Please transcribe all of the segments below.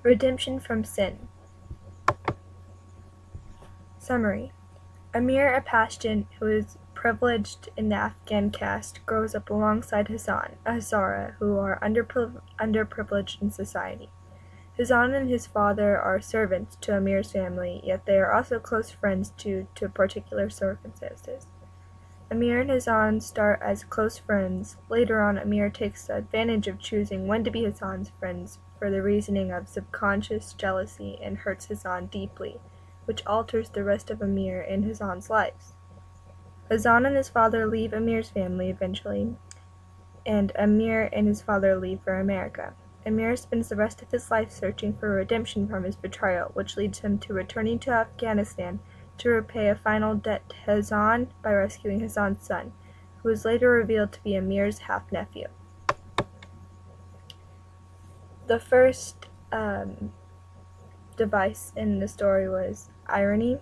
Redemption from Sin. Summary. Amir, a Pashtun who is privileged in the Afghan caste, grows up alongside Hassan, a Hazara, who are underprivileged in society. Hassan and his father are servants to Amir's family, yet they are also close friends due to particular circumstances. Amir and Hassan start as close friends. Later on, Amir takes advantage of choosing when to be Hassan's friends for the reasoning of subconscious jealousy and hurts Hassan deeply, which alters the rest of Amir and Hassan's lives. Hassan and his father leave Amir's family eventually, and Amir and his father leave for America. Amir spends the rest of his life searching for redemption from his betrayal, which leads him to returning to Afghanistan to repay a final debt to Hassan by rescuing Hassan's son, who was later revealed to be Amir's half-nephew. The first device in the story was irony.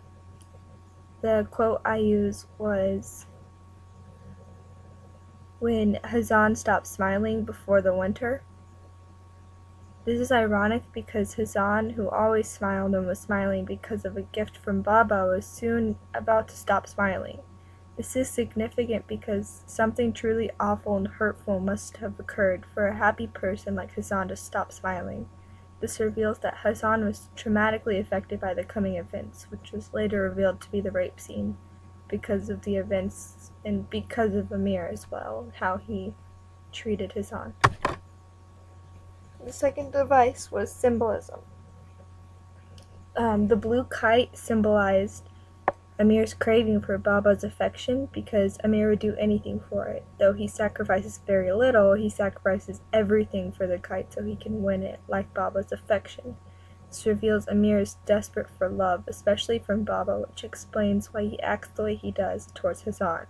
The quote I used was, "When Hassan stopped smiling before the winter." This is ironic because Hassan, who always smiled and was smiling because of a gift from Baba, was soon about to stop smiling. This is significant because something truly awful and hurtful must have occurred for a happy person like Hassan to stop smiling. This reveals that Hassan was traumatically affected by the coming events, which was later revealed to be the rape scene, because of the events and because of Amir as well, how he treated Hassan. The second device was symbolism. The blue kite symbolized Amir's craving for Baba's affection because Amir would do anything for it. Though he sacrifices very little, he sacrifices everything for the kite so he can win it, like Baba's affection. This reveals Amir is desperate for love, especially from Baba, which explains why he acts the way he does towards Hassan.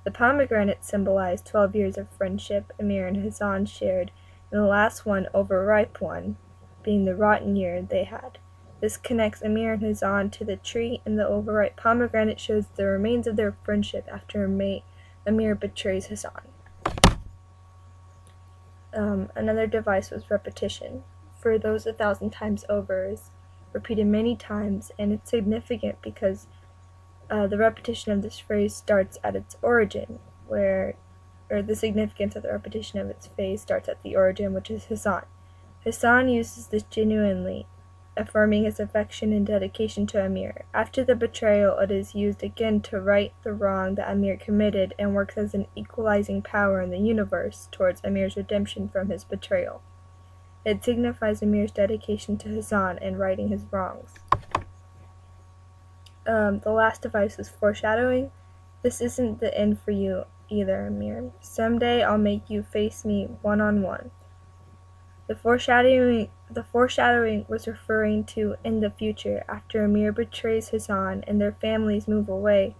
The pomegranate symbolized 12 years of friendship Amir and Hassan shared, and the last one, overripe one, being the rotten year they had. This connects Amir and Hassan to the tree, and the overripe pomegranate shows the remains of their friendship after Amir betrays Hassan. Another device was repetition. For those 1,000 times over is repeated many times, and it's significant because the repetition of this phrase starts at its origin, the significance of the repetition of its phrase starts at the origin, which is Hassan. Hassan uses this genuinely, affirming his affection and dedication to Amir. After the betrayal, it is used again to right the wrong that Amir committed and works as an equalizing power in the universe towards Amir's redemption from his betrayal. It signifies Amir's dedication to Hassan and righting his wrongs. The last device is foreshadowing. This isn't the end for you either, Amir. Someday I'll make you face me one-on-one. The foreshadowing was referring to in the future, after Amir betrays Hassan and their families move away,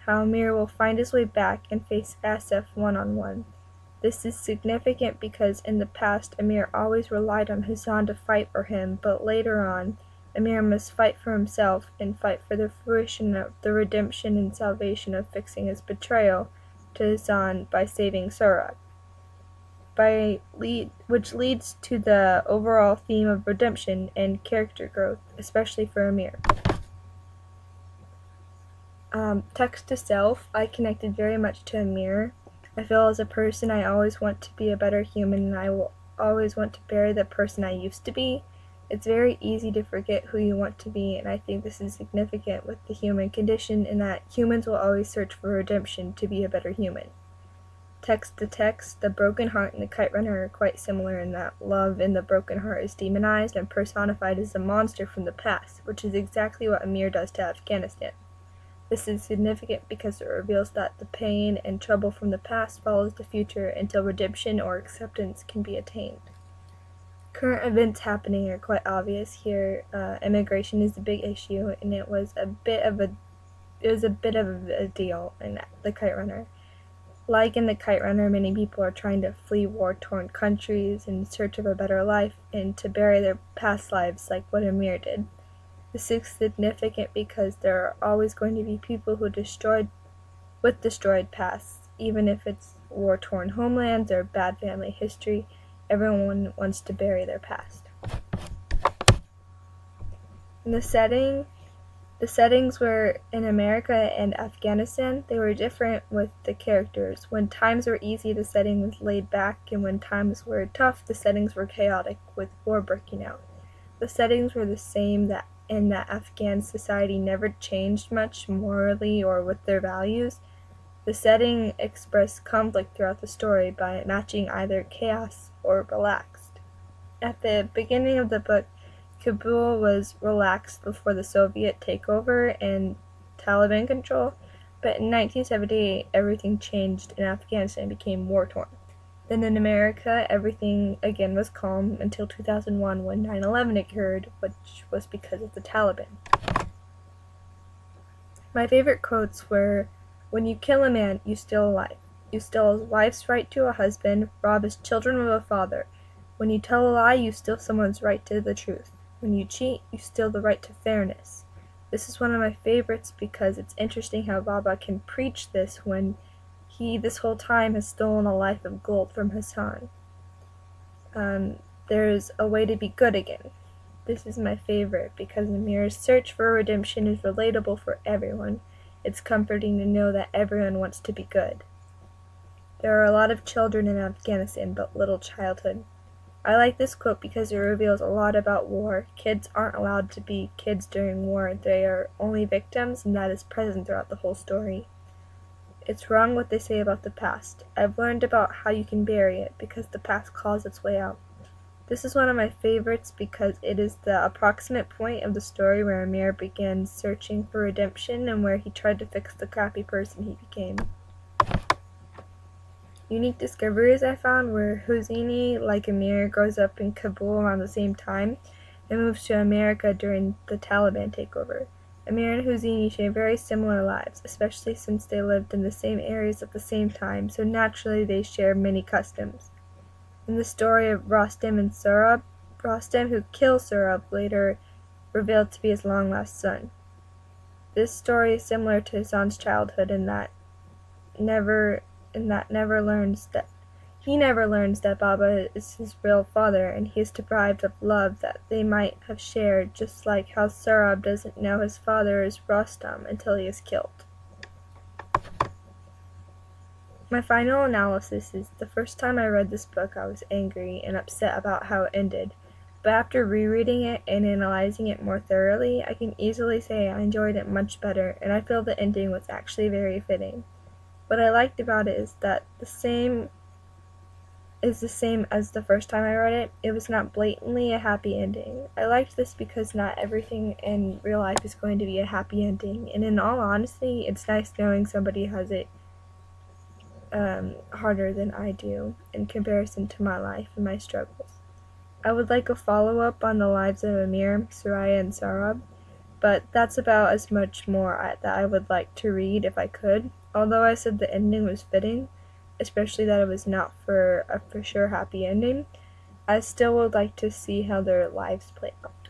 how Amir will find his way back and face Asif one-on-one. This is significant because in the past Amir always relied on Hassan to fight for him, but later on, Amir must fight for himself and fight for the fruition of the redemption and salvation of fixing his betrayal to Hassan by saving Surat, which leads to the overall theme of redemption and character growth, especially for Amir. Text to self, I connected very much to Amir. I feel as a person I always want to be a better human, and I will always want to bury the person I used to be. It's very easy to forget who you want to be, and I think this is significant with the human condition in that humans will always search for redemption to be a better human. Text to text, the broken heart and the kite runner are quite similar in that love in the broken heart is demonized and personified as a monster from the past, which is exactly what Amir does to Afghanistan. This is significant because it reveals that the pain and trouble from the past follows the future until redemption or acceptance can be attained. Current events happening are quite obvious here. Immigration is a big issue, and it was a bit of a deal in the Kite Runner. Like in the Kite Runner, many people are trying to flee war-torn countries in search of a better life and to bury their past lives like what Amir did. This is significant because there are always going to be people who destroyed pasts, even if it's war-torn homelands or bad family history. Everyone wants to bury their past. The settings were in America and Afghanistan. They were different with the characters. When times were easy, the setting was laid back, and when times were tough, the settings were chaotic, with war breaking out. The settings were the same in that Afghan society never changed much morally or with their values. The setting expressed conflict throughout the story by matching either chaos or relaxed. At the beginning of the book, Kabul was relaxed before the Soviet takeover and Taliban control, but in 1978 everything changed and Afghanistan became war-torn. Then in America, everything again was calm until 2001 when 9/11 occurred, which was because of the Taliban. My favorite quotes were, "When you kill a man, you steal a life. You steal his wife's right to a husband, rob his children of a father. When you tell a lie, you steal someone's right to the truth. When you cheat, you steal the right to fairness." This is one of my favorites because it's interesting how Baba can preach this when he this whole time has stolen a life of gold from Hassan. There's a way to be good again. This is my favorite because Amir's search for redemption is relatable for everyone. It's comforting to know that everyone wants to be good. There are a lot of children in Afghanistan, but little childhood. I like this quote because it reveals a lot about war. Kids aren't allowed to be kids during war. They are only victims, and that is present throughout the whole story. It's wrong what they say about the past. I've learned about how you can bury it, because the past calls its way out. This is one of my favorites because it is the approximate point of the story where Amir begins searching for redemption and where he tried to fix the crappy person he became. Unique discoveries I found were Hosseini, like Amir, grows up in Kabul around the same time and moves to America during the Taliban takeover. Amir and Hosseini share very similar lives, especially since they lived in the same areas at the same time, so naturally they share many customs. In the story of Rostam and Sohrab, Rostam, who kills Sohrab, later revealed to be his long-lost son. This story is similar to Hassan's childhood in that he never learns that Baba is his real father, and he is deprived of love that they might have shared, just like how Sohrab doesn't know his father is Rostam until he is killed. My final analysis is the first time I read this book I was angry and upset about how it ended, but after rereading it and analyzing it more thoroughly, I can easily say I enjoyed it much better, and I feel the ending was actually very fitting. What I liked about it is that the same as the first time I read it. It was not blatantly a happy ending. I liked this because not everything in real life is going to be a happy ending, and in all honesty, it's nice knowing somebody has it harder than I do in comparison to my life and my struggles. I would like a follow-up on the lives of Amir, Soraya, and Sohrab, but that's about as much more that I would like to read if I could. Although I said the ending was fitting, especially that it was not for a for sure happy ending, I still would like to see how their lives play out.